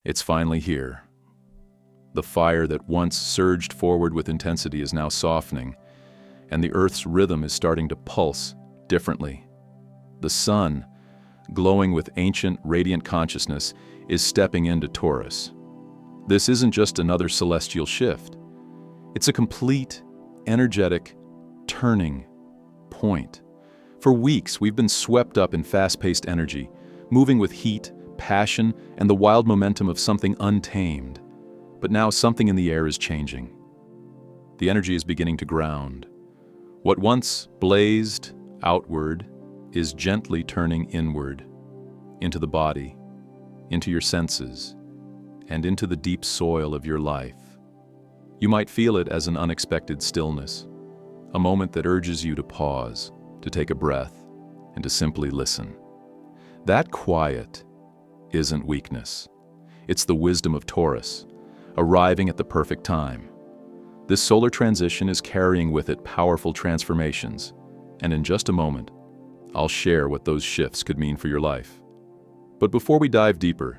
It's finally here. The fire that once surged forward with intensity is now softening, and the Earth's rhythm is starting to pulse differently. The sun, glowing with ancient, radiant consciousness, is stepping into Taurus. This isn't just another celestial shift. It's a complete, energetic, turning point. For weeks, we've been swept up in fast-paced energy, moving with heat, passion, and the wild momentum of something untamed. But now something in the air is changing. The energy is beginning to ground. What once blazed outward is gently turning inward, into the body, into your senses, and into the deep soil of your life. You might feel it as an unexpected stillness, a moment that urges you to pause, to take a breath, and to simply listen. That quiet isn't weakness. It's the wisdom of Taurus, arriving at the perfect time. This solar transition is carrying with it powerful transformations, and in just a moment, I'll share what those shifts could mean for your life. But before we dive deeper,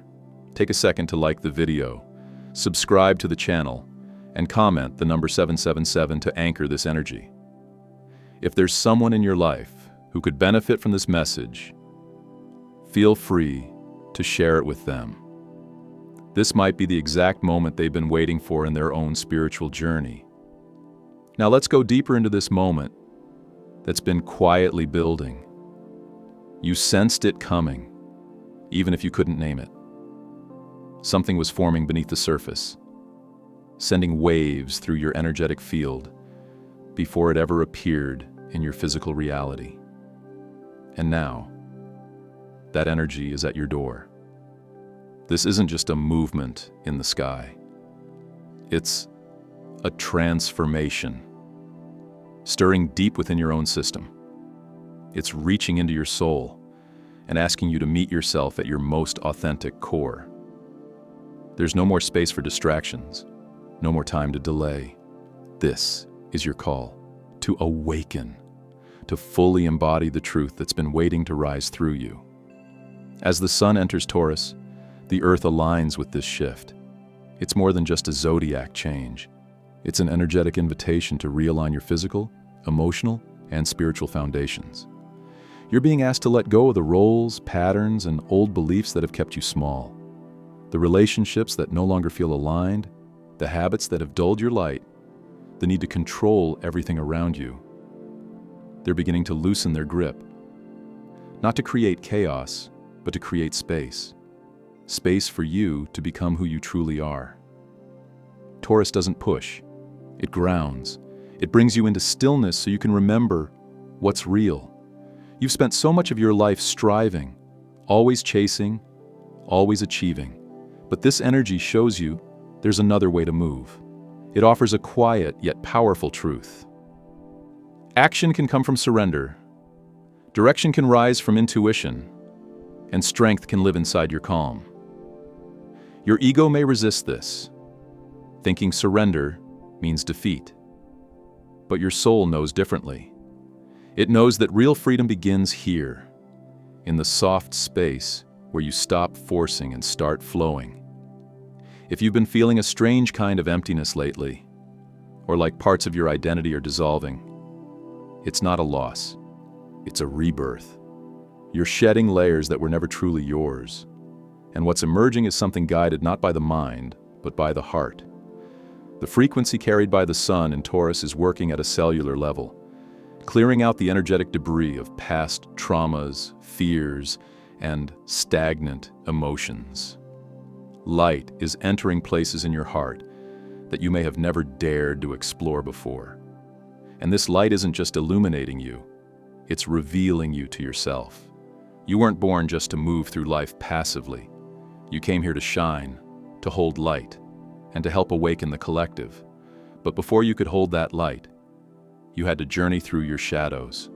take a second to like the video, subscribe to the channel, and comment the number 777 to anchor this energy. If there's someone in your life who could benefit from this message, feel free to share it with them. This might be the exact moment they've been waiting for in their own spiritual journey. Now let's go deeper into this moment that's been quietly building. You sensed it coming, even if you couldn't name it. Something was forming beneath the surface, sending waves through your energetic field before it ever appeared in your physical reality. And now, that energy is at your door. This isn't just a movement in the sky. It's a transformation, stirring deep within your own system. It's reaching into your soul and asking you to meet yourself at your most authentic core. There's no more space for distractions, no more time to delay. This is your call to awaken, to fully embody the truth that's been waiting to rise through you. As the sun enters Taurus, the earth aligns with this shift. It's more than just a zodiac change. It's an energetic invitation to realign your physical, emotional, and spiritual foundations. You're being asked to let go of the roles, patterns, and old beliefs that have kept you small. The relationships that no longer feel aligned, the habits that have dulled your light, the need to control everything around you. They're beginning to loosen their grip. Not to create chaos, but to create space. Space for you to become who you truly are. Taurus doesn't push. It grounds. It brings you into stillness so you can remember what's real. You've spent so much of your life striving, always chasing, always achieving. But this energy shows you there's another way to move. It offers a quiet yet powerful truth. Action can come from surrender. Direction can rise from intuition. And strength can live inside your calm. Your ego may resist this, thinking surrender means defeat. But your soul knows differently. It knows that real freedom begins here, in the soft space where you stop forcing and start flowing. If you've been feeling a strange kind of emptiness lately, or like parts of your identity are dissolving, it's not a loss, it's a rebirth. You're shedding layers that were never truly yours, and what's emerging is something guided not by the mind, but by the heart. The frequency carried by the sun in Taurus is working at a cellular level, clearing out the energetic debris of past traumas, fears, and stagnant emotions. Light is entering places in your heart that you may have never dared to explore before. And this light isn't just illuminating you, it's revealing you to yourself. You weren't born just to move through life passively. You came here to shine, to hold light, and to help awaken the collective. But before you could hold that light, you had to journey through your shadows.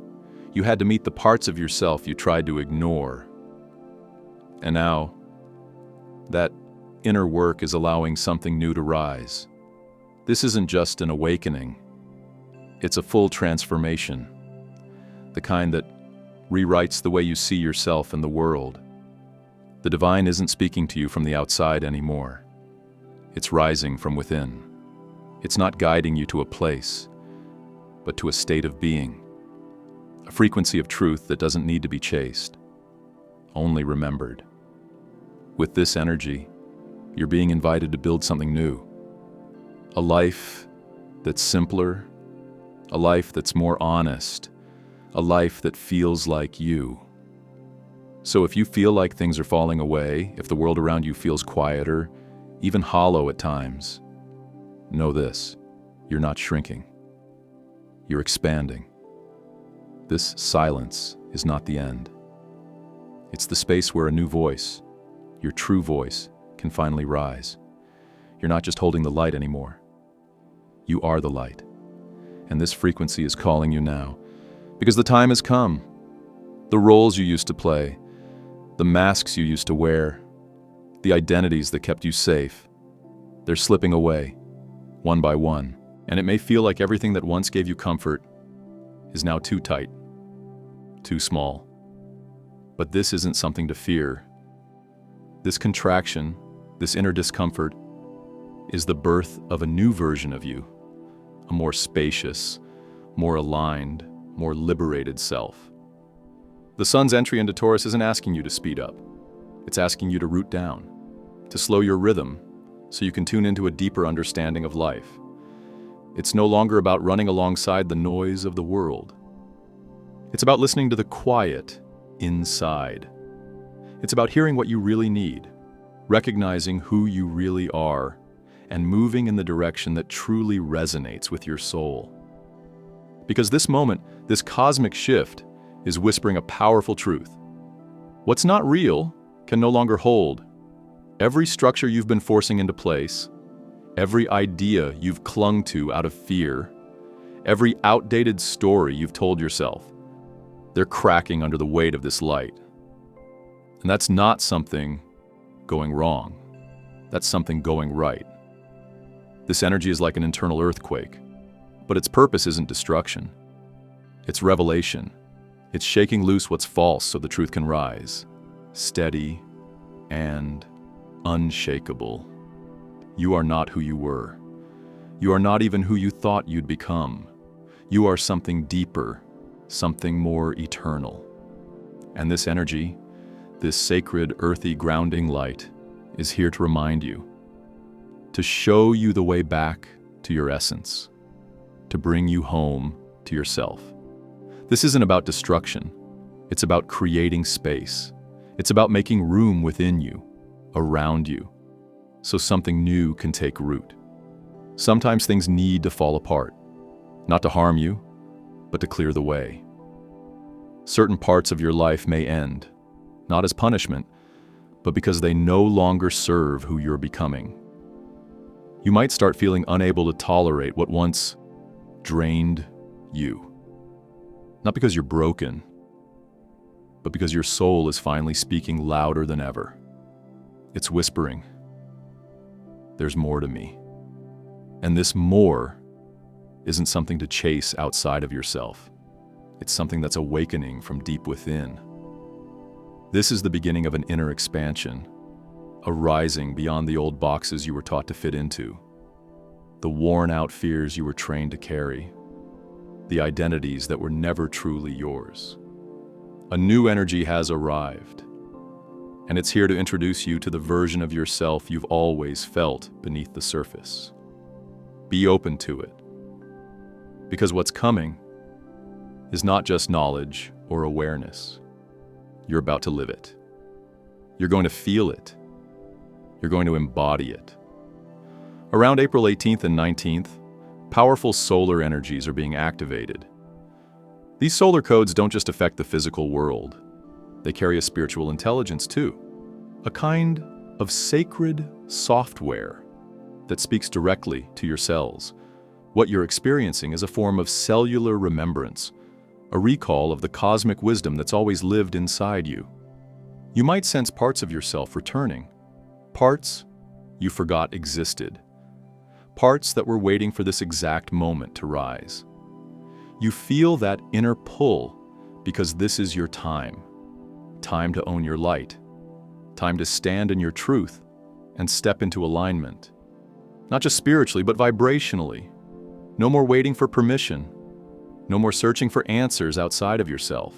You had to meet the parts of yourself you tried to ignore. And now, that inner work is allowing something new to rise. This isn't just an awakening. It's a full transformation. The kind that rewrites the way you see yourself and the world. The divine isn't speaking to you from the outside anymore. It's rising from within. It's not guiding you to a place, but to a state of being, a frequency of truth that doesn't need to be chased, only remembered. With this energy, you're being invited to build something new. A life that's simpler, a life that's more honest, a life that feels like you. So if you feel like things are falling away, if the world around you feels quieter, even hollow at times, know this: you're not shrinking. You're expanding. This silence is not the end. It's the space where a new voice, your true voice, can finally rise. You're not just holding the light anymore. You are the light. And this frequency is calling you now, because the time has come. The roles you used to play, the masks you used to wear, the identities that kept you safe, they're slipping away, one by one. And it may feel like everything that once gave you comfort is now too tight, too small. But this isn't something to fear. This contraction, this inner discomfort, is the birth of a new version of you, a more spacious, more aligned, more liberated self. The sun's entry into Taurus isn't asking you to speed up. It's asking you to root down, to slow your rhythm so you can tune into a deeper understanding of life. It's no longer about running alongside the noise of the world. It's about listening to the quiet inside. It's about hearing what you really need, recognizing who you really are, and moving in the direction that truly resonates with your soul. Because this moment, this cosmic shift, is whispering a powerful truth. What's not real can no longer hold. Every structure you've been forcing into place, every idea you've clung to out of fear, every outdated story you've told yourself, they're cracking under the weight of this light. And that's not something going wrong. That's something going right. This energy is like an internal earthquake, but its purpose isn't destruction. It's revelation. It's shaking loose what's false so the truth can rise, steady and unshakable. You are not who you were. You are not even who you thought you'd become. You are something deeper, something more eternal. And this energy, this sacred, earthy, grounding light, is here to remind you, to show you the way back to your essence, to bring you home to yourself. This isn't about destruction. It's about creating space. It's about making room within you, around you, so something new can take root. Sometimes things need to fall apart, not to harm you, but to clear the way. Certain parts of your life may end, not as punishment, but because they no longer serve who you're becoming. You might start feeling unable to tolerate what once drained you. Not because you're broken, but because your soul is finally speaking louder than ever. It's whispering, "There's more to me." And this more isn't something to chase outside of yourself. It's something that's awakening from deep within. This is the beginning of an inner expansion, a rising beyond the old boxes you were taught to fit into, the worn-out fears you were trained to carry, the identities that were never truly yours. A new energy has arrived, and it's here to introduce you to the version of yourself you've always felt beneath the surface. Be open to it, because what's coming is not just knowledge or awareness. You're about to live it. You're going to feel it. You're going to embody it. Around April 18th and 19th, powerful solar energies are being activated. These solar codes don't just affect the physical world. They carry a spiritual intelligence too, a kind of sacred software that speaks directly to your cells. What you're experiencing is a form of cellular remembrance, a recall of the cosmic wisdom that's always lived inside you. You might sense parts of yourself returning, parts you forgot existed, parts that were waiting for this exact moment to rise. You feel that inner pull because this is your time to own your light, Time to stand in your truth and step into alignment. Not just spiritually, but vibrationally. No more waiting for permission. No more searching for answers outside of yourself.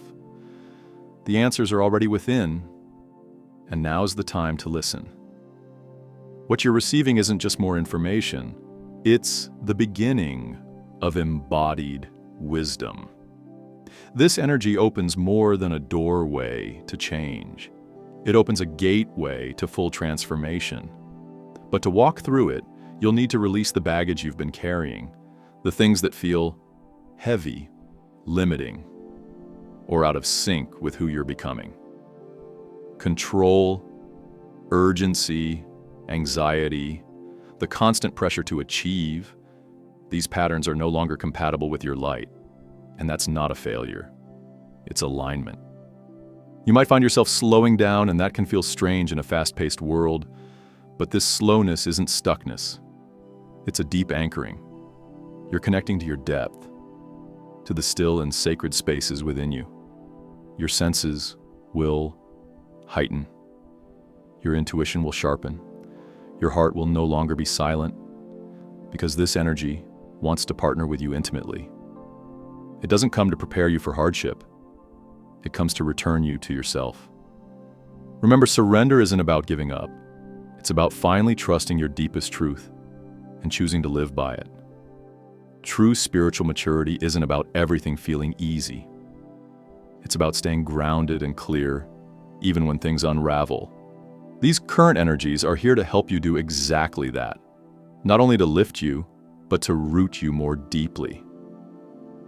The answers are already within, and now's the time to listen. What you're receiving isn't just more information, it's the beginning of embodied wisdom. This energy opens more than a doorway to change. It opens a gateway to full transformation. But to walk through it, you'll need to release the baggage you've been carrying, the things that feel heavy, limiting, or out of sync with who you're becoming. Control, urgency, anxiety, the constant pressure to achieve, these patterns are no longer compatible with your light. And that's not a failure. It's alignment. You might find yourself slowing down, and that can feel strange in a fast-paced world, but this slowness isn't stuckness. It's a deep anchoring. You're connecting to your depth, to the still and sacred spaces within you. Your senses will heighten. Your intuition will sharpen. Your heart will no longer be silent, because this energy wants to partner with you intimately. It doesn't come to prepare you for hardship. It comes to return you to yourself. Remember, surrender isn't about giving up. It's about finally trusting your deepest truth and choosing to live by it. True spiritual maturity isn't about everything feeling easy. It's about staying grounded and clear, even when things unravel. These current energies are here to help you do exactly that. Not only to lift you, but to root you more deeply.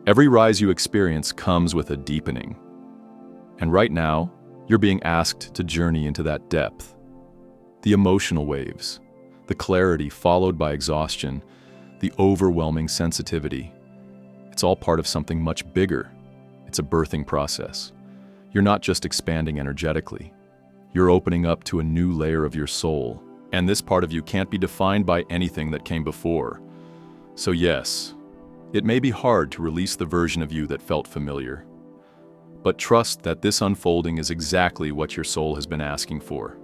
Every rise you experience comes with a deepening. And right now, you're being asked to journey into that depth. The emotional waves, the clarity followed by exhaustion, the overwhelming sensitivity. It's all part of something much bigger. It's a birthing process. You're not just expanding energetically. You're opening up to a new layer of your soul. And this part of you can't be defined by anything that came before. So yes, it may be hard to release the version of you that felt familiar. But trust that this unfolding is exactly what your soul has been asking for.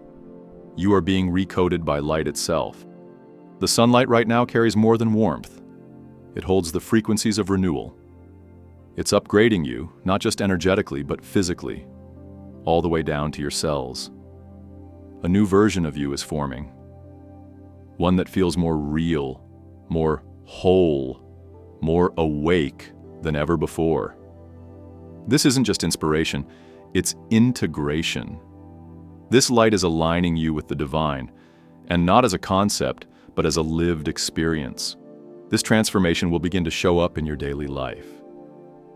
You are being recoded by light itself. The sunlight right now carries more than warmth. It holds the frequencies of renewal. It's upgrading you, not just energetically, but physically, all the way down to your cells. A new version of you is forming. One that feels more real, more whole, more awake than ever before. This isn't just inspiration, it's integration. This light is aligning you with the divine, and not as a concept, but as a lived experience. This transformation will begin to show up in your daily life,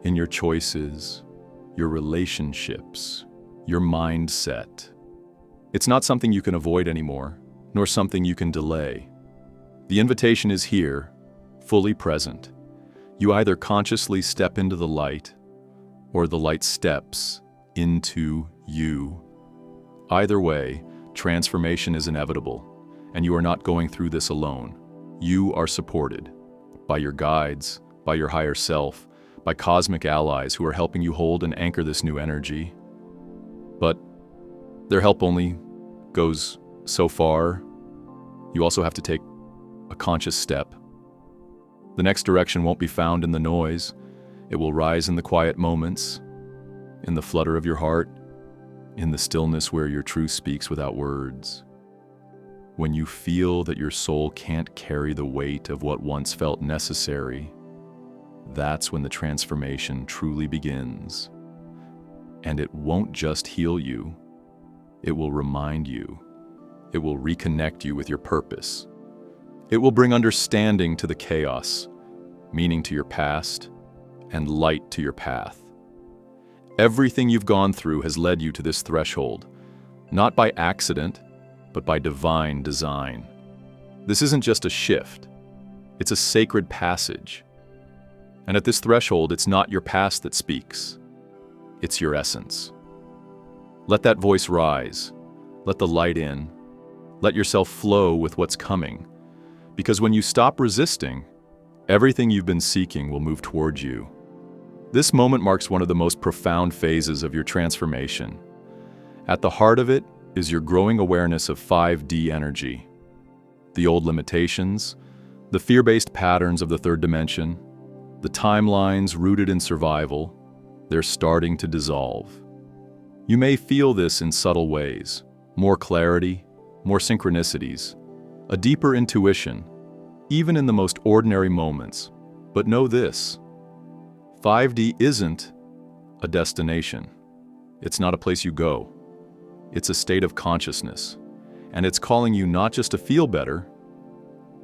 in your choices, your relationships, your mindset. It's not something you can avoid anymore, nor something you can delay. The invitation is here, fully present. You either consciously step into the light, or the light steps into you. Either way, transformation is inevitable, and you are not going through this alone. You are supported by your guides, by your higher self, by cosmic allies who are helping you hold and anchor this new energy. But their help only goes so far. You also have to take a conscious step. The next direction won't be found in the noise. It will rise in the quiet moments, in the flutter of your heart, in the stillness where your truth speaks without words. When you feel that your soul can't carry the weight of what once felt necessary, that's when the transformation truly begins. And it won't just heal you, it will remind you. It will reconnect you with your purpose. It will bring understanding to the chaos, meaning to your past, and light to your path. Everything you've gone through has led you to this threshold, not by accident, but by divine design. This isn't just a shift, it's a sacred passage. And at this threshold, it's not your past that speaks, it's your essence. Let that voice rise, let the light in, let yourself flow with what's coming. Because when you stop resisting, everything you've been seeking will move towards you. This moment marks one of the most profound phases of your transformation. At the heart of it is your growing awareness of 5D energy. The old limitations, the fear-based patterns of the third dimension, the timelines rooted in survival, they're starting to dissolve. You may feel this in subtle ways: more clarity, more synchronicities, a deeper intuition, even in the most ordinary moments. But know this: 5D isn't a destination. It's not a place you go. It's a state of consciousness, and it's calling you not just to feel better,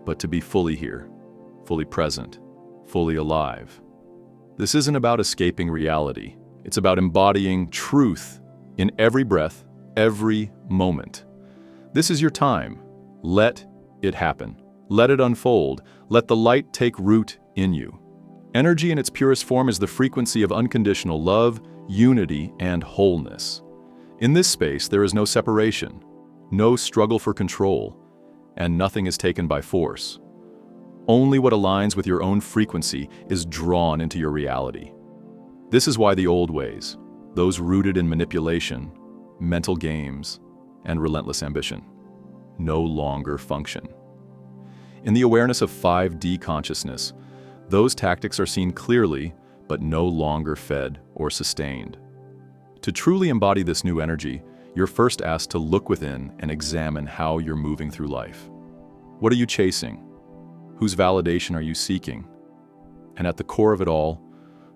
but to be fully here, fully present, fully alive. This isn't about escaping reality. It's about embodying truth in every breath, every moment. This is your time. Let it happen. Let it unfold. Let the light take root in you. Energy in its purest form is the frequency of unconditional love, unity, and wholeness. In this space, there is no separation, no struggle for control, and nothing is taken by force. Only what aligns with your own frequency is drawn into your reality. This is why the old ways, those rooted in manipulation, mental games, and relentless ambition, no longer function. In the awareness of 5D consciousness, those tactics are seen clearly, but no longer fed or sustained. To truly embody this new energy, you're first asked to look within and examine how you're moving through life. What are you chasing? Whose validation are you seeking? And at the core of it all,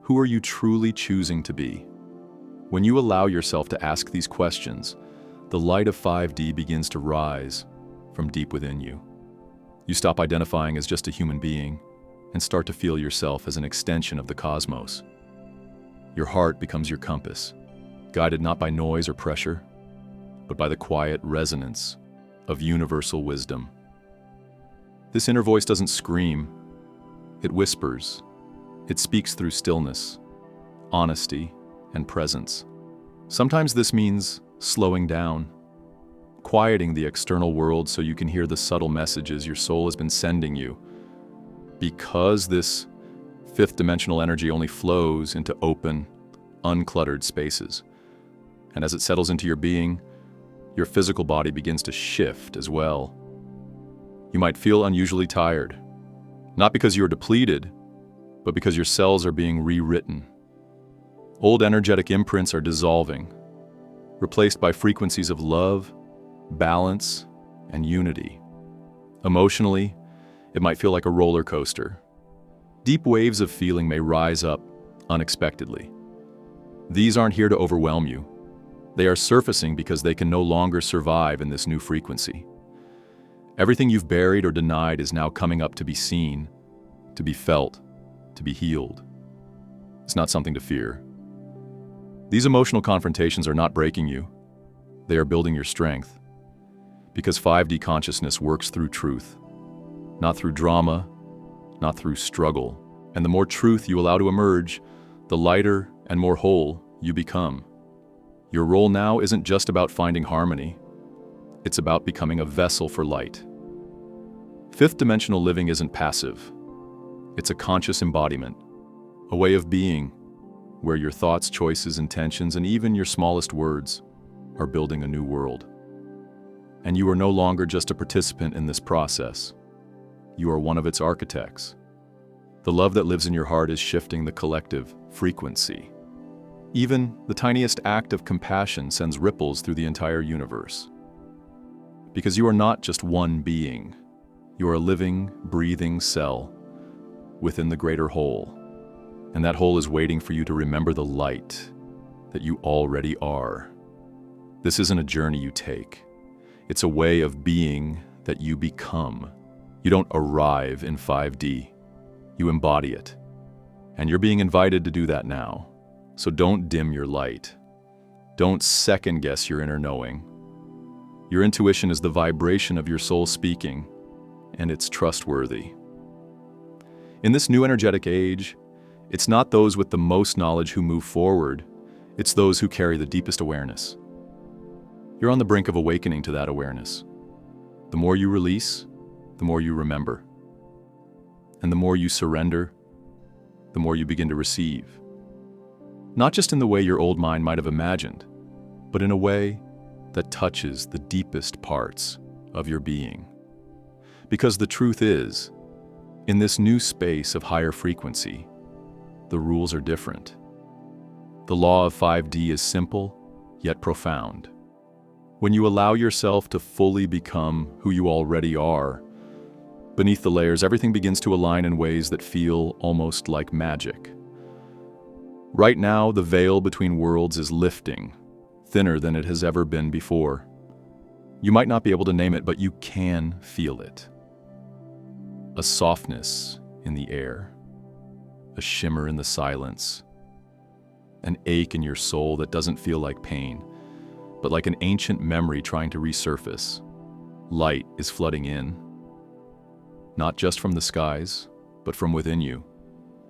who are you truly choosing to be? When you allow yourself to ask these questions, the light of 5D begins to rise from deep within you. You stop identifying as just a human being and start to feel yourself as an extension of the cosmos. Your heart becomes your compass, guided not by noise or pressure, but by the quiet resonance of universal wisdom. This inner voice doesn't scream, it whispers. It speaks through stillness, honesty, and presence. Sometimes this means slowing down, quieting the external world so you can hear the subtle messages your soul has been sending you. Because this fifth dimensional energy only flows into open, uncluttered spaces. And as it settles into your being, your physical body begins to shift as well. You might feel unusually tired, not because you are depleted, but because your cells are being rewritten. Old energetic imprints are dissolving, replaced by frequencies of love, balance, and unity. Emotionally, it might feel like a roller coaster. Deep waves of feeling may rise up unexpectedly. These aren't here to overwhelm you. They are surfacing because they can no longer survive in this new frequency. Everything you've buried or denied is now coming up to be seen, to be felt, to be healed. It's not something to fear. These emotional confrontations are not breaking you. They are building your strength. Because 5D consciousness works through truth, not through drama, not through struggle. And the more truth you allow to emerge, the lighter and more whole you become. Your role now isn't just about finding harmony. It's about becoming a vessel for light. Fifth dimensional living isn't passive. It's a conscious embodiment, a way of being where your thoughts, choices, intentions, and even your smallest words are building a new world. And you are no longer just a participant in this process. You are one of its architects. The love that lives in your heart is shifting the collective frequency. Even the tiniest act of compassion sends ripples through the entire universe. Because you are not just one being. You are a living, breathing cell within the greater whole. And that whole is waiting for you to remember the light that you already are. This isn't a journey you take. It's a way of being that you become. You don't arrive in 5D. You embody it. And you're being invited to do that now. So don't dim your light. Don't second guess your inner knowing. Your intuition is the vibration of your soul speaking, and it's trustworthy. In this new energetic age, it's not those with the most knowledge who move forward, it's those who carry the deepest awareness. You're on the brink of awakening to that awareness. The more you release, the more you remember. And the more you surrender, the more you begin to receive. Not just in the way your old mind might have imagined, but in a way that touches the deepest parts of your being. Because the truth is, in this new space of higher frequency, the rules are different. The law of 5D is simple, yet profound. When you allow yourself to fully become who you already are, beneath the layers, everything begins to align in ways that feel almost like magic. Right now, the veil between worlds is lifting, thinner than it has ever been before. You might not be able to name it, but you can feel it. A softness in the air, a shimmer in the silence, an ache in your soul that doesn't feel like pain, but like an ancient memory trying to resurface. Light is flooding in, not just from the skies, but from within you.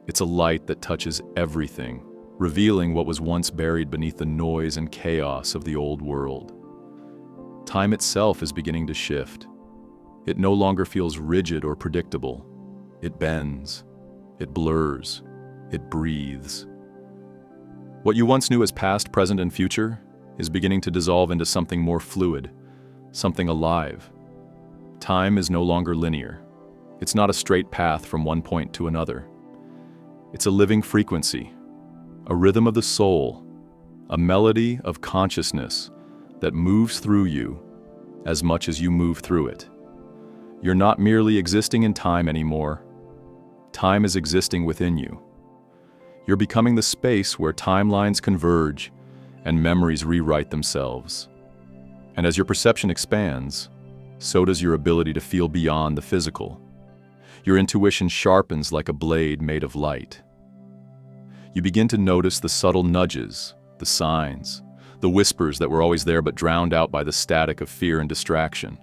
It's a light that touches everything, revealing what was once buried beneath the noise and chaos of the old world. Time itself is beginning to shift. It no longer feels rigid or predictable. It bends, it blurs, it breathes. What you once knew as past, present, and future is beginning to dissolve into something more fluid, something alive. Time is no longer linear. It's not a straight path from one point to another. It's a living frequency, a rhythm of the soul, a melody of consciousness that moves through you as much as you move through it. You're not merely existing in time anymore. Time is existing within you. You're becoming the space where timelines converge and memories rewrite themselves. And as your perception expands, so does your ability to feel beyond the physical. Your intuition sharpens like a blade made of light. You begin to notice the subtle nudges, the signs, the whispers that were always there but drowned out by the static of fear and distraction.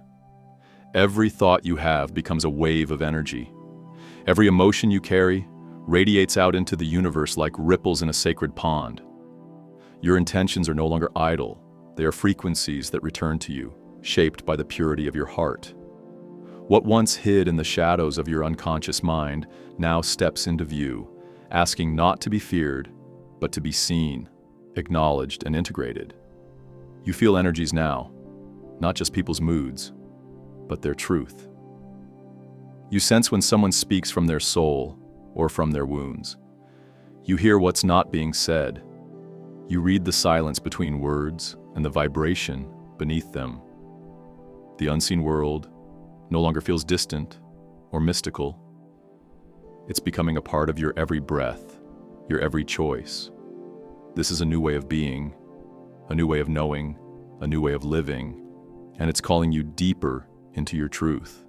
Every thought you have becomes a wave of energy. Every emotion you carry radiates out into the universe like ripples in a sacred pond. Your intentions are no longer idle. They are frequencies that return to you, shaped by the purity of your heart. What once hid in the shadows of your unconscious mind now steps into view, asking not to be feared, but to be seen, acknowledged, and integrated. You feel energies now, not just people's moods, but their truth. You sense when someone speaks from their soul or from their wounds. You hear what's not being said. You read the silence between words and the vibration beneath them. The unseen world no longer feels distant or mystical. It's becoming a part of your every breath, your every choice. This is a new way of being, a new way of knowing, a new way of living, and it's calling you deeper into your truth.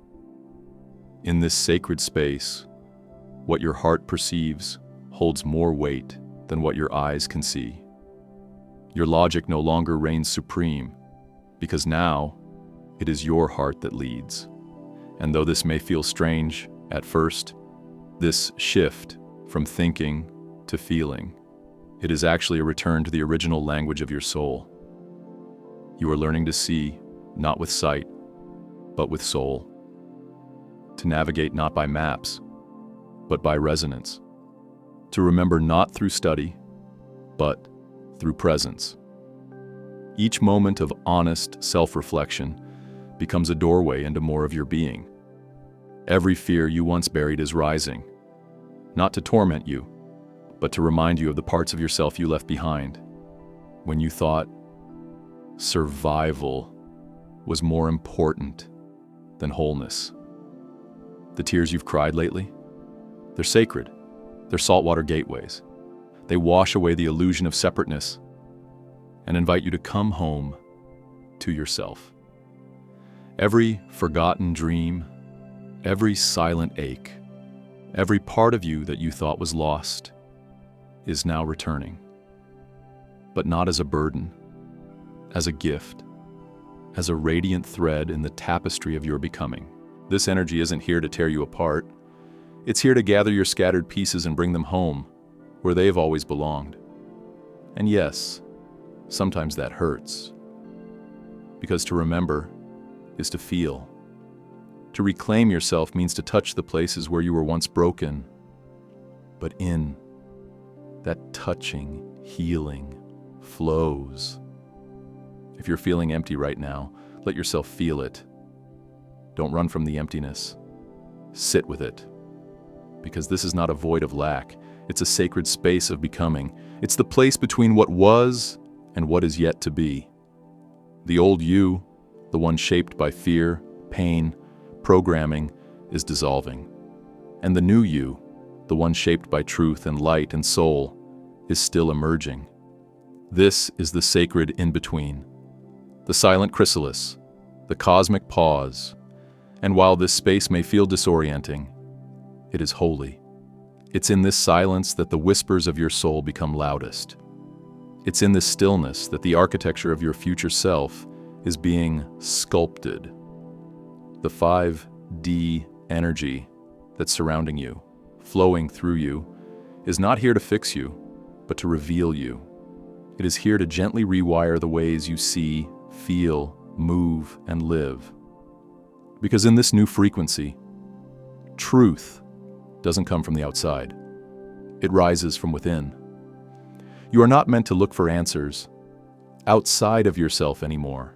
In this sacred space, what your heart perceives holds more weight than what your eyes can see. Your logic no longer reigns supreme, because now it is your heart that leads. And though this may feel strange at first, this shift from thinking to feeling, it is actually a return to the original language of your soul. You are learning to see, not with sight, but with soul. To navigate not by maps, but by resonance. To remember not through study, but through presence. Each moment of honest self-reflection becomes a doorway into more of your being. Every fear you once buried is rising, not to torment you, but to remind you of the parts of yourself you left behind when you thought survival was more important than wholeness. The tears you've cried lately, they're sacred. They're saltwater gateways. They wash away the illusion of separateness and invite you to come home to yourself. Every forgotten dream, every silent ache, every part of you that you thought was lost is now returning. But not as a burden, as a gift, as a radiant thread in the tapestry of your becoming. This energy isn't here to tear you apart. It's here to gather your scattered pieces and bring them home, where they've always belonged. And yes, sometimes that hurts. Because to remember is to feel. To reclaim yourself means to touch the places where you were once broken. But in that touching, healing flows If you're feeling empty right now, let yourself feel it. Don't run from the emptiness. Sit with it. Because this is not a void of lack. It's a sacred space of becoming. It's the place between what was and what is yet to be. The old you, the one shaped by fear, pain, programming, is dissolving. And the new you, the one shaped by truth and light and soul, is still emerging. This is the sacred in-between, the silent chrysalis, the cosmic pause. And while this space may feel disorienting, it is holy. It's in this silence that the whispers of your soul become loudest. It's in this stillness that the architecture of your future self is being sculpted. The 5D energy that's surrounding you, flowing through you, is not here to fix you, but to reveal you. It is here to gently rewire the ways you see, feel, move, and live. Because in this new frequency, truth doesn't come from the outside. It rises from within. You are not meant to look for answers outside of yourself anymore.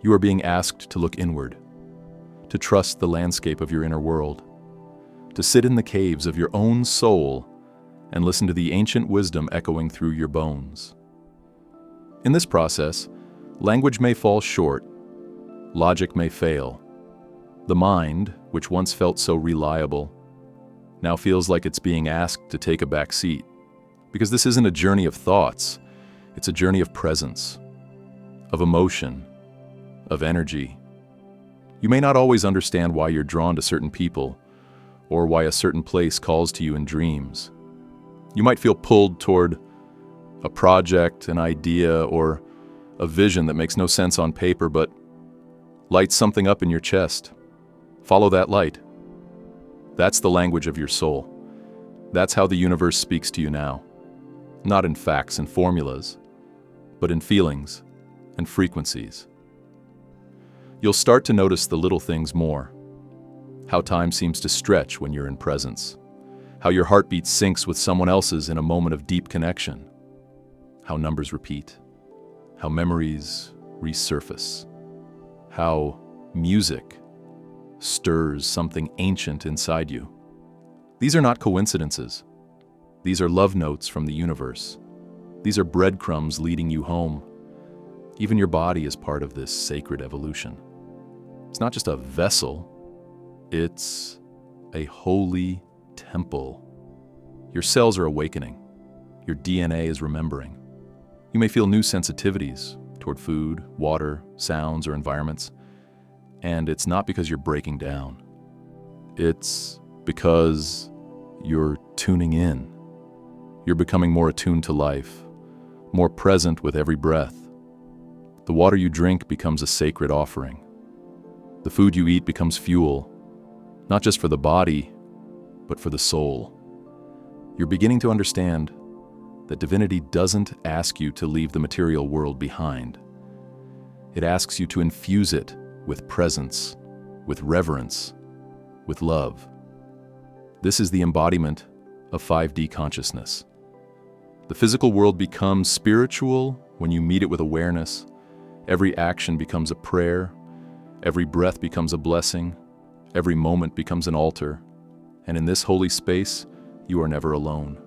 You are being asked to look inward, to trust the landscape of your inner world, to sit in the caves of your own soul and listen to the ancient wisdom echoing through your bones. In this process, language may fall short, logic may fail. The mind, which once felt so reliable, now feels like it's being asked to take a back seat. Because this isn't a journey of thoughts, it's a journey of presence, of emotion, of energy. You may not always understand why you're drawn to certain people, or why a certain place calls to you in dreams. You might feel pulled toward a project, an idea, or a vision that makes no sense on paper, but lights something up in your chest. Follow that light. That's the language of your soul. That's how the universe speaks to you now. Not in facts and formulas, but in feelings and frequencies. You'll start to notice the little things more. How time seems to stretch when you're in presence. How your heartbeat syncs with someone else's in a moment of deep connection. How numbers repeat. How memories resurface. How music stirs something ancient inside you. These are not coincidences. These are love notes from the universe. These are breadcrumbs leading you home. Even your body is part of this sacred evolution. It's not just a vessel, it's a holy temple. Your cells are awakening. Your DNA is remembering. You may feel new sensitivities toward food, water, sounds, or environments. And it's not because you're breaking down. It's because you're tuning in. You're becoming more attuned to life, more present with every breath. The water you drink becomes a sacred offering. The food you eat becomes fuel, not just for the body, but for the soul. You're beginning to understand that divinity doesn't ask you to leave the material world behind. It asks you to infuse it with presence, with reverence, with love. This is the embodiment of 5D consciousness. The physical world becomes spiritual when you meet it with awareness. Every action becomes a prayer. Every breath becomes a blessing. Every moment becomes an altar. And in this holy space, you are never alone.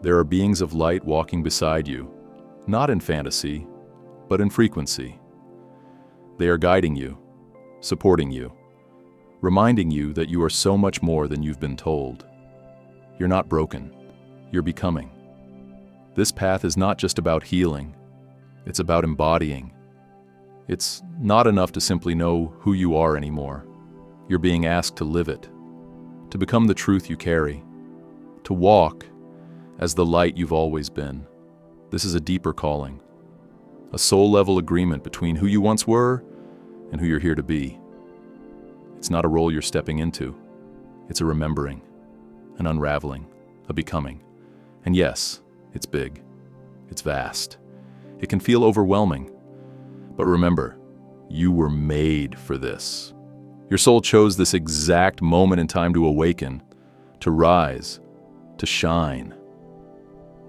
There are beings of light walking beside you, not in fantasy, but in frequency. They are guiding you, supporting you, reminding you that you are so much more than you've been told. You're not broken, you're becoming. This path is not just about healing, it's about embodying. It's not enough to simply know who you are anymore. You're being asked to live it, to become the truth you carry, to walk as the light you've always been. This is a deeper calling, a soul-level agreement between who you once were and who you're here to be. It's not a role you're stepping into. It's a remembering, an unraveling, a becoming. And yes, it's big. It's vast. It can feel overwhelming. But remember, you were made for this. Your soul chose this exact moment in time to awaken, to rise, to shine.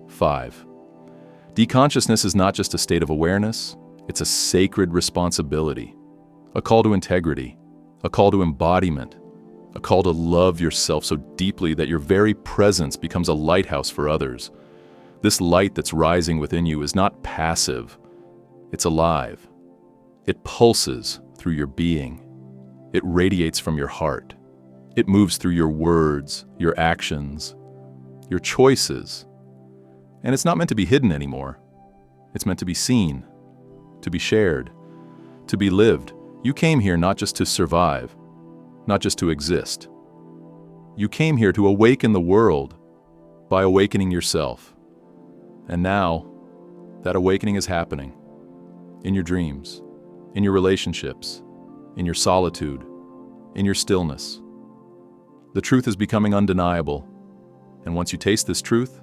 5. Deconsciousness is not just a state of awareness, It's a sacred responsibility, a call to integrity, a call to embodiment, a call to love yourself so deeply that your very presence becomes a lighthouse for others. This light that's rising within you is not passive, it's alive. It pulses through your being. It radiates from your heart. It moves through your words, your actions, your choices. And it's not meant to be hidden anymore. It's meant to be seen, to be shared, to be lived. You came here not just to survive, not just to exist. You came here to awaken the world by awakening yourself. And now, that awakening is happening in your dreams, in your relationships, in your solitude, in your stillness. The truth is becoming undeniable. And once you taste this truth,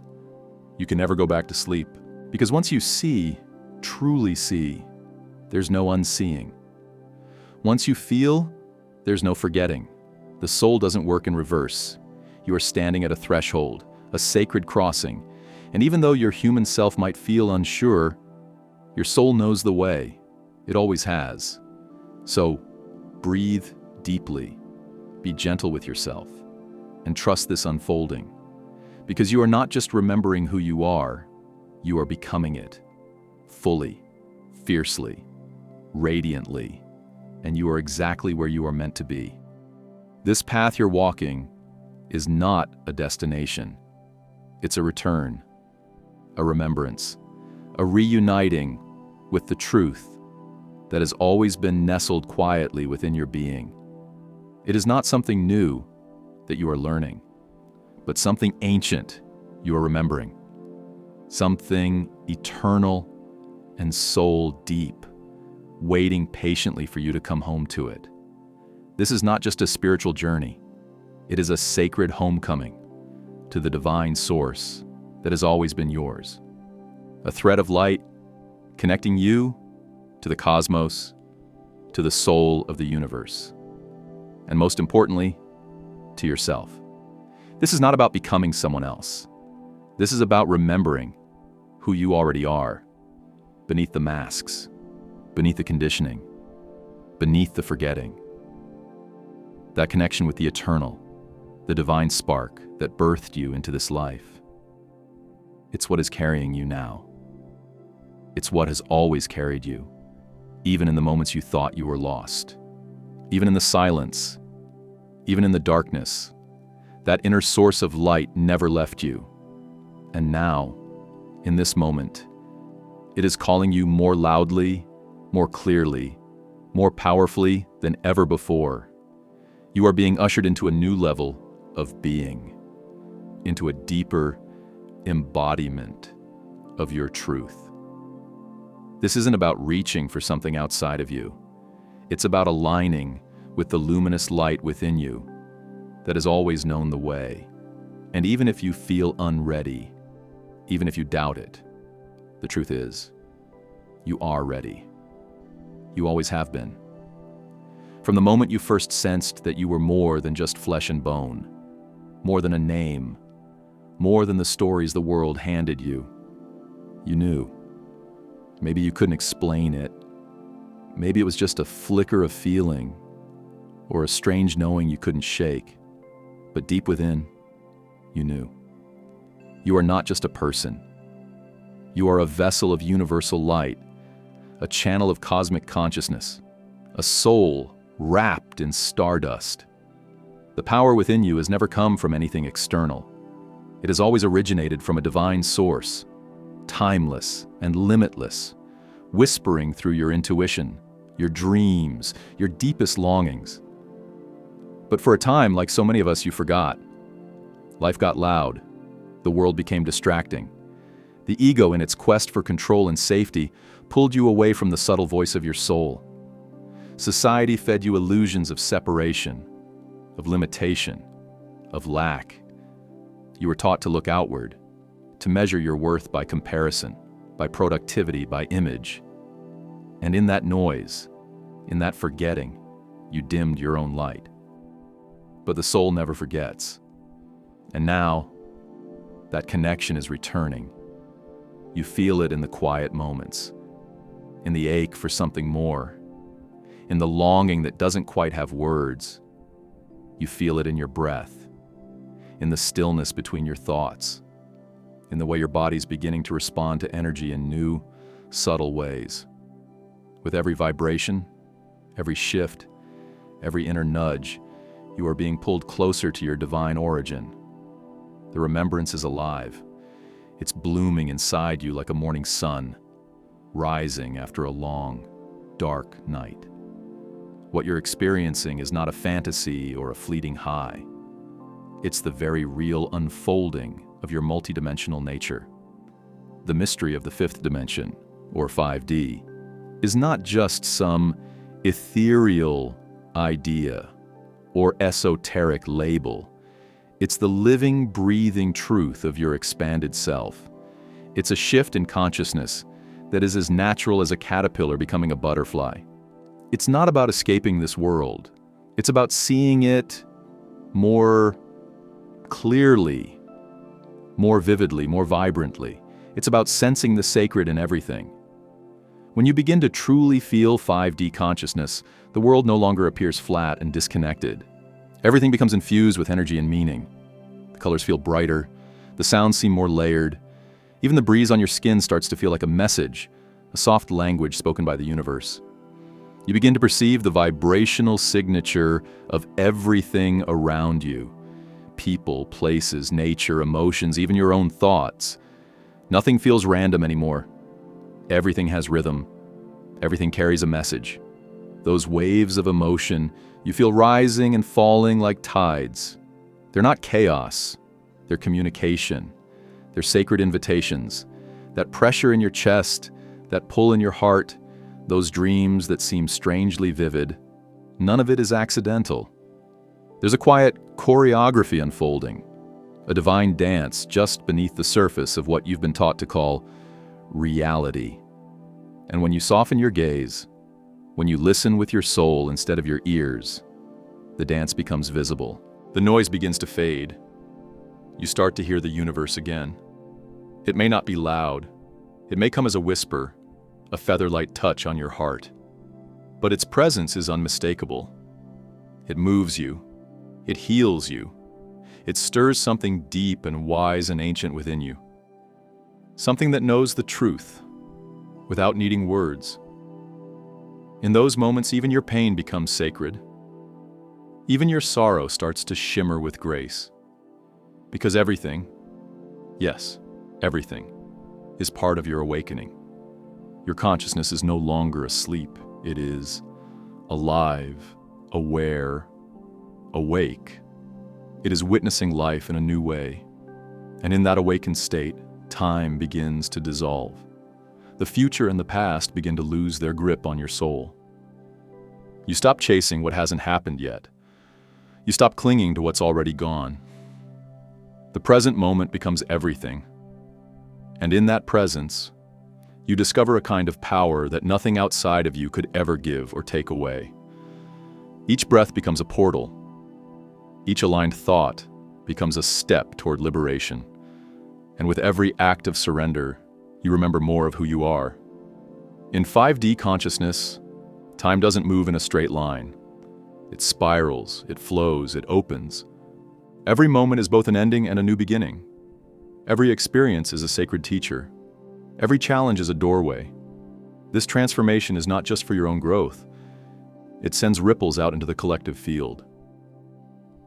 you can never go back to sleep. Because once you see, truly see, there's no unseeing. Once you feel, there's no forgetting. The soul doesn't work in reverse. You are standing at a threshold, a sacred crossing. And even though your human self might feel unsure, your soul knows the way. It always has. So, breathe deeply. Be gentle with yourself. And trust this unfolding. Because you are not just remembering who you are becoming it. Fully, fiercely, radiantly. And you are exactly where you are meant to be. This path you're walking is not a destination. It's a return, a remembrance, a reuniting with the truth that has always been nestled quietly within your being. It is not something new that you are learning, but something ancient you are remembering. Something eternal and soul deep, waiting patiently for you to come home to it. This is not just a spiritual journey. It is a sacred homecoming to the divine source that has always been yours. A thread of light connecting you to the cosmos, to the soul of the universe, and most importantly, to yourself. This is not about becoming someone else. This is about remembering who you already are, beneath the masks, beneath the conditioning, beneath the forgetting. That connection with the eternal, the divine spark that birthed you into this life. It's what is carrying you now. It's what has always carried you, even in the moments you thought you were lost, even in the silence, even in the darkness. That inner source of light never left you. And now, in this moment, it is calling you more loudly, more clearly, more powerfully than ever before. You are being ushered into a new level of being, into a deeper embodiment of your truth. This isn't about reaching for something outside of you. It's about aligning with the luminous light within you that has always known the way. And even if you feel unready, even if you doubt it, the truth is, you are ready. You always have been. From the moment you first sensed that you were more than just flesh and bone, more than a name, more than the stories the world handed you, you knew. Maybe you couldn't explain it. Maybe it was just a flicker of feeling or a strange knowing you couldn't shake. But deep within, you knew. You are not just a person. You are a vessel of universal light, a channel of cosmic consciousness, a soul wrapped in stardust. The power within you has never come from anything external. It has always originated from a divine source, timeless and limitless, whispering through your intuition, your dreams, your deepest longings. But for a time, like so many of us, you forgot. Life got loud. The world became distracting. The ego, in its quest for control and safety, pulled you away from the subtle voice of your soul. Society fed you illusions of separation, of limitation, of lack. You were taught to look outward, to measure your worth by comparison, by productivity, by image. And in that noise, in that forgetting, you dimmed your own light. But the soul never forgets. And now, that connection is returning. You feel it in the quiet moments, in the ache for something more, in the longing that doesn't quite have words. You feel it in your breath, in the stillness between your thoughts, in the way your body's beginning to respond to energy in new, subtle ways. With every vibration, every shift, every inner nudge, you are being pulled closer to your divine origin. The remembrance is alive. It's blooming inside you like a morning sun, rising after a long, dark night. What you're experiencing is not a fantasy or a fleeting high. It's the very real unfolding of your multidimensional nature. The mystery of the fifth dimension, or 5D, is not just some ethereal idea or esoteric label. It's the living, breathing truth of your expanded self. It's a shift in consciousness that is as natural as a caterpillar becoming a butterfly. It's not about escaping this world. It's about seeing it more clearly, more vividly, more vibrantly. It's about sensing the sacred in everything. When you begin to truly feel 5D consciousness, the world no longer appears flat and disconnected. Everything becomes infused with energy and meaning. The colors feel brighter, the sounds seem more layered. Even the breeze on your skin starts to feel like a message, a soft language spoken by the universe. You begin to perceive the vibrational signature of everything around you. People, places, nature, emotions, even your own thoughts. Nothing feels random anymore. Everything has rhythm. Everything carries a message. Those waves of emotion, you feel rising and falling like tides. They're not chaos. They're communication. They're sacred invitations. That pressure in your chest, that pull in your heart, those dreams that seem strangely vivid, none of it is accidental. There's a quiet choreography unfolding, a divine dance just beneath the surface of what you've been taught to call reality. And when you soften your gaze, when you listen with your soul instead of your ears, the dance becomes visible. The noise begins to fade. You start to hear the universe again. It may not be loud. It may come as a whisper, a feather-light touch on your heart. But its presence is unmistakable. It moves you. It heals you. It stirs something deep and wise and ancient within you. Something that knows the truth, without needing words. In those moments, even your pain becomes sacred. Even your sorrow starts to shimmer with grace. Because everything, yes, everything, is part of your awakening. Your consciousness is no longer asleep. It is alive, aware, awake. It is witnessing life in a new way. And in that awakened state, time begins to dissolve. The future and the past begin to lose their grip on your soul. You stop chasing what hasn't happened yet. You stop clinging to what's already gone. The present moment becomes everything. And in that presence, you discover a kind of power that nothing outside of you could ever give or take away. Each breath becomes a portal. Each aligned thought becomes a step toward liberation. And with every act of surrender, you remember more of who you are. In 5D consciousness, time doesn't move in a straight line. It spirals, it flows, it opens. Every moment is both an ending and a new beginning. Every experience is a sacred teacher. Every challenge is a doorway. This transformation is not just for your own growth. It sends ripples out into the collective field.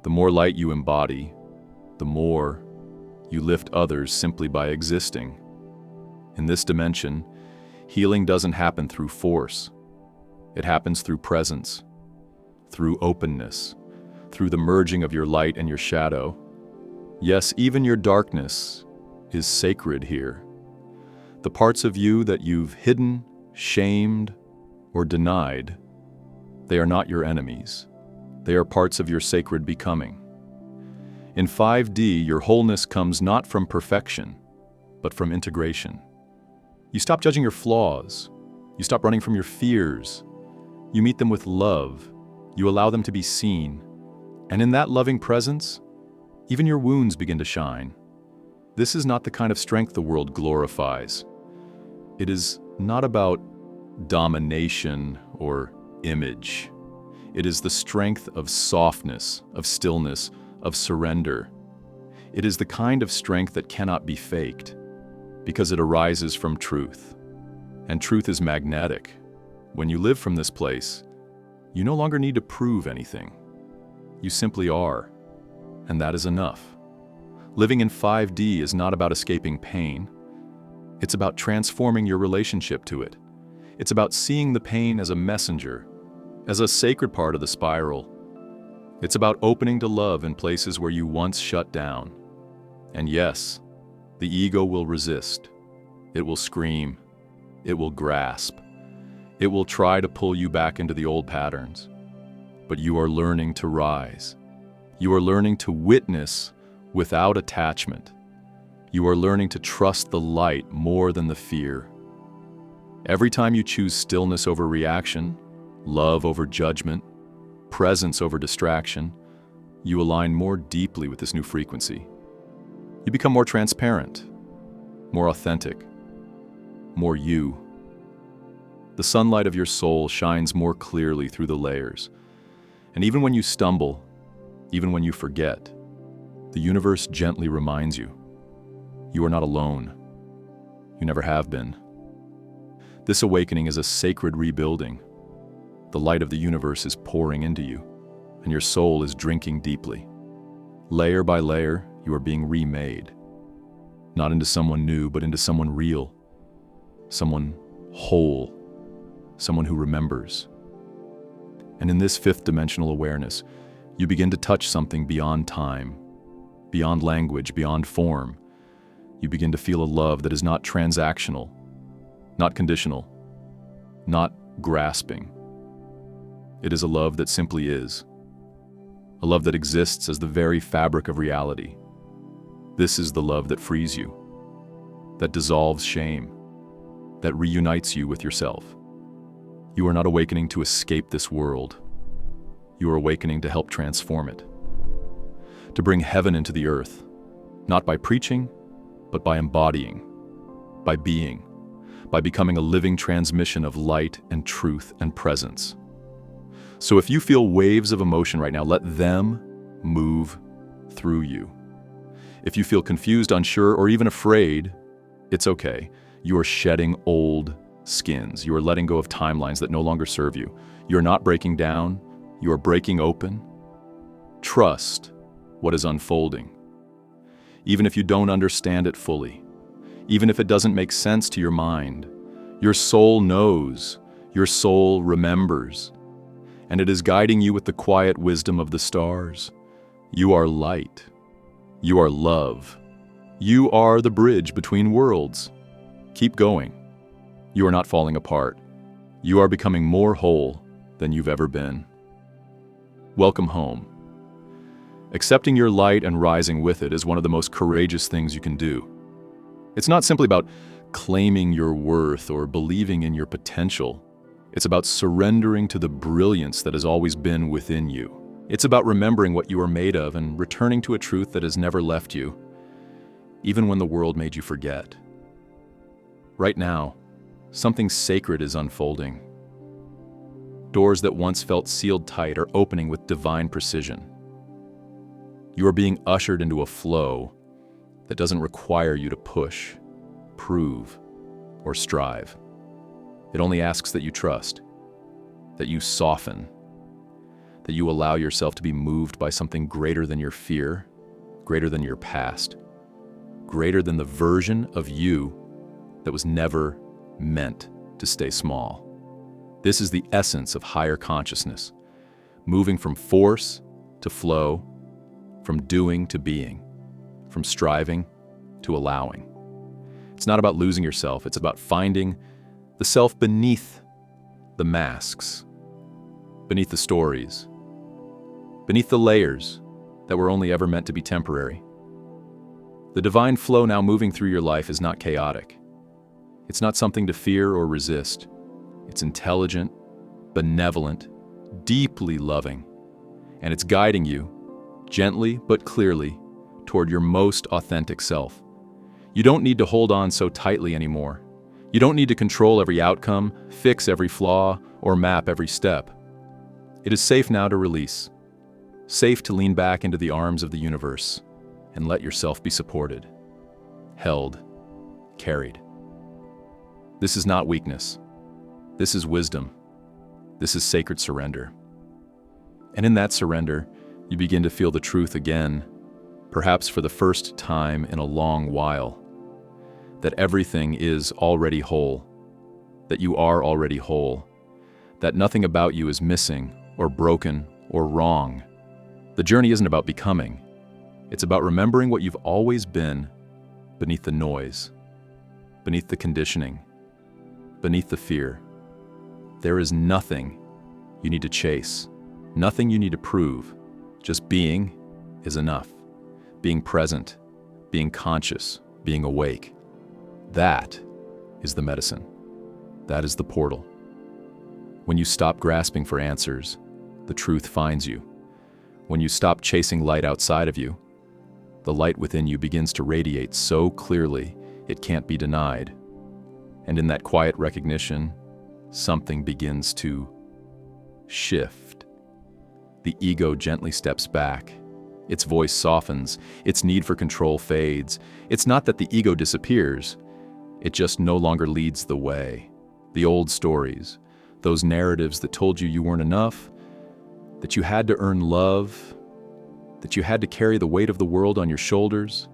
The more light you embody, the more you lift others simply by existing. In this dimension, healing doesn't happen through force. It happens through presence, through openness, through the merging of your light and your shadow. Yes, even your darkness is sacred here. The parts of you that you've hidden, shamed, or denied, they are not your enemies. They are parts of your sacred becoming. In 5D, your wholeness comes not from perfection, but from integration. You stop judging your flaws. You stop running from your fears. You meet them with love. You allow them to be seen. And in that loving presence, even your wounds begin to shine. This is not the kind of strength the world glorifies. It is not about domination or image. It is the strength of softness, of stillness, of surrender. It is the kind of strength that cannot be faked, because it arises from truth. And truth is magnetic. When you live from this place, you no longer need to prove anything. You simply are, and that is enough. Living in 5D is not about escaping pain. It's about transforming your relationship to it. It's about seeing the pain as a messenger, as a sacred part of the spiral. It's about opening to love in places where you once shut down. And yes, the ego will resist. It will scream. It will grasp. It will try to pull you back into the old patterns. But you are learning to rise. You are learning to witness without attachment. You are learning to trust the light more than the fear. Every time you choose stillness over reaction, love over judgment, presence over distraction, you align more deeply with this new frequency. You become more transparent, more authentic, more you. The sunlight of your soul shines more clearly through the layers. And even when you stumble, even when you forget, the universe gently reminds you, you are not alone. You never have been. This awakening is a sacred rebuilding. The light of the universe is pouring into you, and your soul is drinking deeply. Layer by layer, you are being remade. Not into someone new, but into someone real. Someone whole. Someone who remembers. And in this fifth dimensional awareness, you begin to touch something beyond time, beyond language, beyond form. You begin to feel a love that is not transactional, not conditional, not grasping. It is a love that simply is. A love that exists as the very fabric of reality. This is the love that frees you, that dissolves shame, that reunites you with yourself. You are not awakening to escape this world. You are awakening to help transform it. To bring heaven into the earth, not by preaching, but by embodying, by being, by becoming a living transmission of light and truth and presence. So if you feel waves of emotion right now, let them move through you. If you feel confused, unsure, or even afraid, it's okay. You are shedding old skins. You are letting go of timelines that no longer serve you. You are not breaking down. You are breaking open. Trust what is unfolding. Even if you don't understand it fully, even if it doesn't make sense to your mind, your soul knows, your soul remembers, and it is guiding you with the quiet wisdom of the stars. You are light. You are love. You are the bridge between worlds. Keep going. You are not falling apart. You are becoming more whole than you've ever been. Welcome home. Accepting your light and rising with it is one of the most courageous things you can do. It's not simply about claiming your worth or believing in your potential. It's about surrendering to the brilliance that has always been within you. It's about remembering what you are made of and returning to a truth that has never left you, even when the world made you forget. Right now, something sacred is unfolding. Doors that once felt sealed tight are opening with divine precision. You are being ushered into a flow that doesn't require you to push, prove, or strive. It only asks that you trust, that you soften, that you allow yourself to be moved by something greater than your fear, greater than your past, greater than the version of you that was never meant to stay small. This is the essence of higher consciousness, moving from force to flow, from doing to being, from striving to allowing. It's not about losing yourself, it's about finding the self beneath the masks, beneath the stories, beneath the layers that were only ever meant to be temporary. The divine flow now moving through your life is not chaotic. It's not something to fear or resist. It's intelligent, benevolent, deeply loving, and it's guiding you, gently but clearly, toward your most authentic self. You don't need to hold on so tightly anymore. You don't need to control every outcome, fix every flaw, or map every step. It is safe now to release. Safe to lean back into the arms of the universe and let yourself be supported, held, carried. This is not weakness. This is wisdom. This is sacred surrender. And in that surrender, you begin to feel the truth again, perhaps for the first time in a long while, that everything is already whole, that you are already whole, that nothing about you is missing or broken or wrong. The journey isn't about becoming. It's about remembering what you've always been beneath the noise, beneath the conditioning, beneath the fear. There is nothing you need to chase, nothing you need to prove. Just being is enough. Being present, being conscious, being awake. That is the medicine. That is the portal. When you stop grasping for answers, the truth finds you. When you stop chasing light outside of you, the light within you begins to radiate so clearly it can't be denied. And in that quiet recognition, something begins to shift. The ego gently steps back. Its voice softens. Its need for control fades. It's not that the ego disappears. It just no longer leads the way. The old stories, those narratives that told you weren't enough, that you had to earn love, that you had to carry the weight of the world on your shoulders,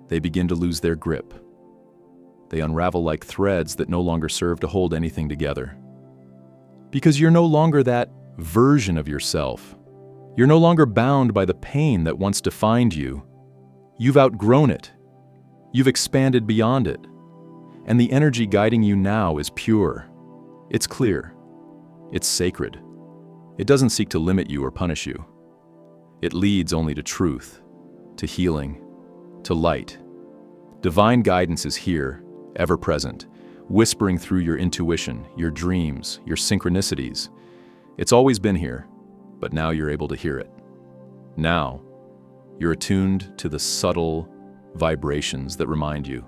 they begin to lose their grip. They unravel like threads that no longer serve to hold anything together. Because you're no longer that version of yourself. You're no longer bound by the pain that once defined you. You've outgrown it. You've expanded beyond it. And the energy guiding you now is pure. It's clear. It's sacred. It doesn't seek to limit you or punish you. It leads only to truth, to healing, to light. Divine guidance is here, ever present, whispering through your intuition, your dreams, your synchronicities. It's always been here, but now you're able to hear it. Now, you're attuned to the subtle vibrations that remind you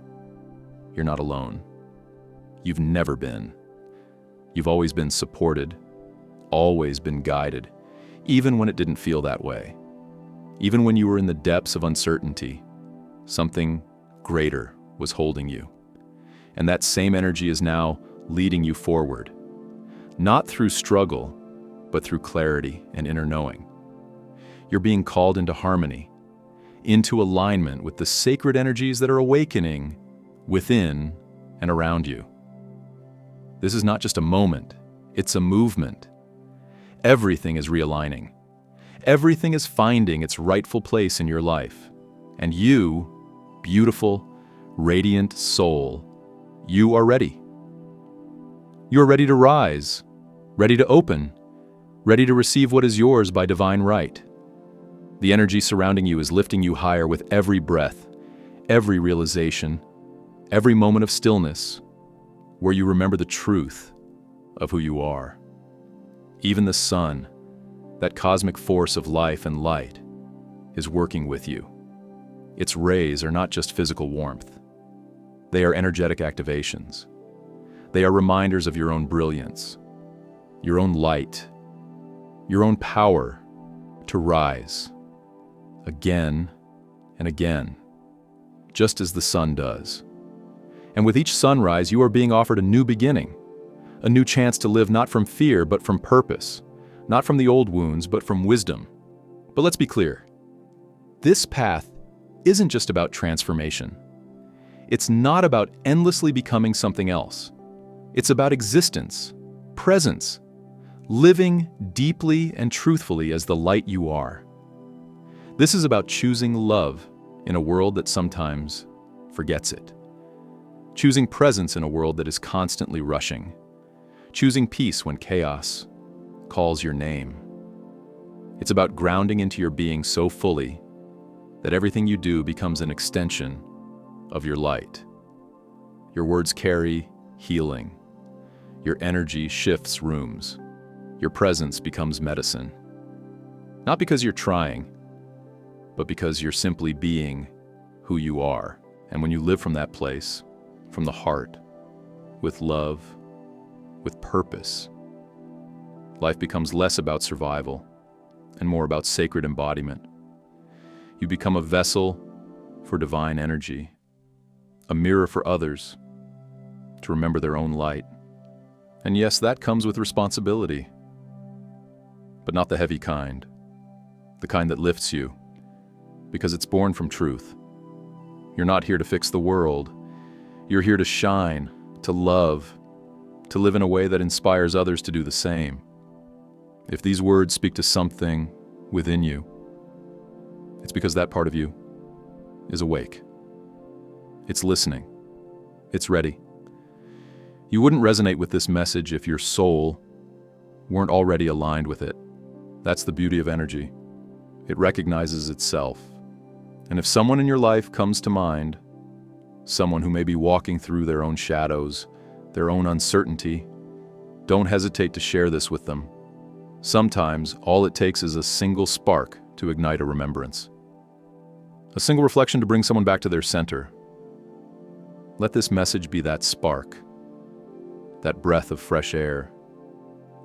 you're not alone. You've never been. You've always been supported, always been guided, even when it didn't feel that way. Even when you were in the depths of uncertainty, something greater was holding you. And that same energy is now leading you forward, not through struggle, but through clarity and inner knowing. You're being called into harmony, into alignment with the sacred energies that are awakening within and around you. This is not just a moment, it's a movement. Everything is realigning. Everything is finding its rightful place in your life. And you, beautiful, radiant soul, you are ready. You are ready to rise, ready to open, ready to receive what is yours by divine right. The energy surrounding you is lifting you higher with every breath, every realization, every moment of stillness, where you remember the truth of who you are. Even the sun, that cosmic force of life and light, is working with you. Its rays are not just physical warmth. They are energetic activations. They are reminders of your own brilliance, your own light, your own power to rise again and again, just as the sun does. And with each sunrise, you are being offered a new beginning, a new chance to live not from fear, but from purpose, not from the old wounds, but from wisdom. But let's be clear. This path isn't just about transformation. It's not about endlessly becoming something else. It's about existence, presence, living deeply and truthfully as the light you are. This is about choosing love in a world that sometimes forgets it. Choosing presence in a world that is constantly rushing. Choosing peace when chaos calls your name. It's about grounding into your being so fully that everything you do becomes an extension of your light. Your words carry healing. Your energy shifts rooms. Your presence becomes medicine. Not because you're trying, but because you're simply being who you are. And when you live from that place, from the heart, with love, with purpose, life becomes less about survival and more about sacred embodiment. You become a vessel for divine energy, a mirror for others to remember their own light. And yes, that comes with responsibility, but not the heavy kind, the kind that lifts you, because it's born from truth. You're not here to fix the world. You're here to shine, to love, to live in a way that inspires others to do the same. If these words speak to something within you, it's because that part of you is awake. It's listening. It's ready. You wouldn't resonate with this message if your soul weren't already aligned with it. That's the beauty of energy. It recognizes itself. And if someone in your life comes to mind, someone who may be walking through their own shadows, their own uncertainty, don't hesitate to share this with them. Sometimes all it takes is a single spark to ignite a remembrance. A single reflection to bring someone back to their center. Let this message be that spark, that breath of fresh air,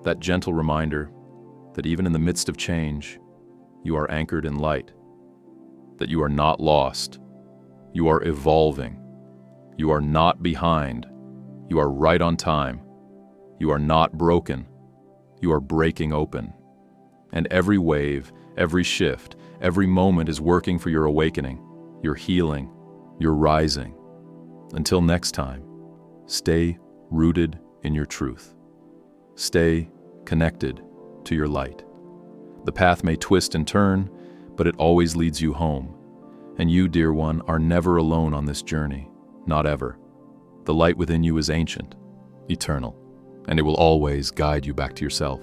that gentle reminder that even in the midst of change, you are anchored in light, that you are not lost, you are evolving, you are not behind, you are right on time, you are not broken, you are breaking open. And every wave, every shift, every moment is working for your awakening, your healing, your rising. Until next time, stay rooted in your truth. Stay connected to your light. The path may twist and turn, but it always leads you home. And you, dear one, are never alone on this journey, not ever. The light within you is ancient, eternal, and it will always guide you back to yourself.